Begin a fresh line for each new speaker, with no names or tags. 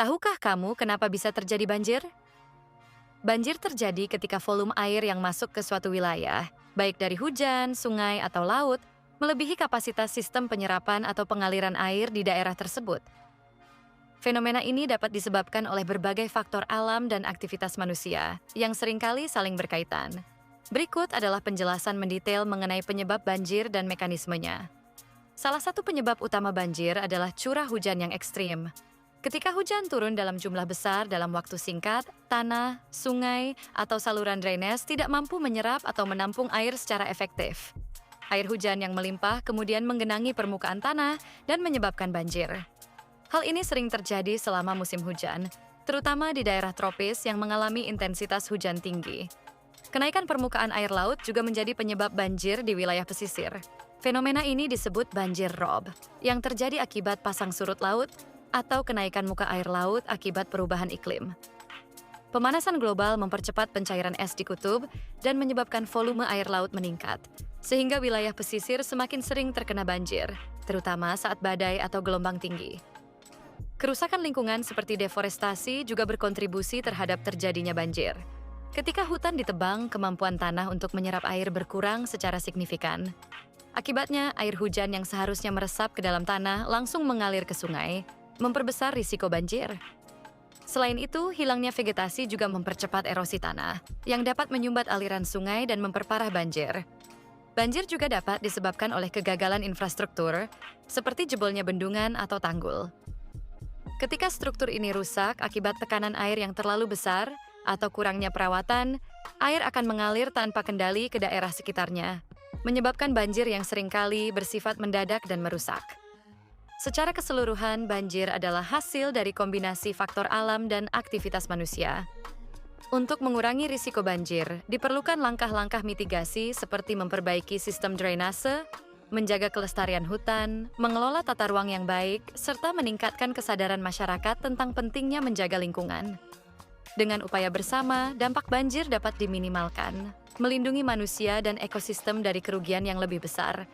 Tahukah kamu kenapa bisa terjadi banjir? Banjir terjadi ketika volume air yang masuk ke suatu wilayah, baik dari hujan, sungai, atau laut, melebihi kapasitas sistem penyerapan atau pengaliran air di daerah tersebut. Fenomena ini dapat disebabkan oleh berbagai faktor alam dan aktivitas manusia, yang seringkali saling berkaitan. Berikut adalah penjelasan mendetail mengenai penyebab banjir dan mekanismenya. Salah satu penyebab utama banjir adalah curah hujan yang ekstrim. Ketika hujan turun dalam jumlah besar dalam waktu singkat, tanah, sungai, atau saluran drainase tidak mampu menyerap atau menampung air secara efektif. Air hujan yang melimpah kemudian menggenangi permukaan tanah dan menyebabkan banjir. Hal ini sering terjadi selama musim hujan, terutama di daerah tropis yang mengalami intensitas hujan tinggi. Kenaikan permukaan air laut juga menjadi penyebab banjir di wilayah pesisir. Fenomena ini disebut banjir rob, yang terjadi akibat pasang surut laut atau kenaikan muka air laut akibat perubahan iklim. Pemanasan global mempercepat pencairan es di kutub dan menyebabkan volume air laut meningkat, sehingga wilayah pesisir semakin sering terkena banjir, terutama saat badai atau gelombang tinggi. Kerusakan lingkungan seperti deforestasi juga berkontribusi terhadap terjadinya banjir. Ketika hutan ditebang, kemampuan tanah untuk menyerap air berkurang secara signifikan. Akibatnya, air hujan yang seharusnya meresap ke dalam tanah langsung mengalir ke sungai, memperbesar risiko banjir. Selain itu, hilangnya vegetasi juga mempercepat erosi tanah, yang dapat menyumbat aliran sungai dan memperparah banjir. Banjir juga dapat disebabkan oleh kegagalan infrastruktur, seperti jebolnya bendungan atau tanggul. Ketika struktur ini rusak akibat tekanan air yang terlalu besar atau kurangnya perawatan, air akan mengalir tanpa kendali ke daerah sekitarnya, menyebabkan banjir yang seringkali bersifat mendadak dan merusak. Secara keseluruhan, banjir adalah hasil dari kombinasi faktor alam dan aktivitas manusia. Untuk mengurangi risiko banjir, diperlukan langkah-langkah mitigasi seperti memperbaiki sistem drainase, menjaga kelestarian hutan, mengelola tata ruang yang baik, serta meningkatkan kesadaran masyarakat tentang pentingnya menjaga lingkungan. Dengan upaya bersama, dampak banjir dapat diminimalkan, melindungi manusia dan ekosistem dari kerugian yang lebih besar.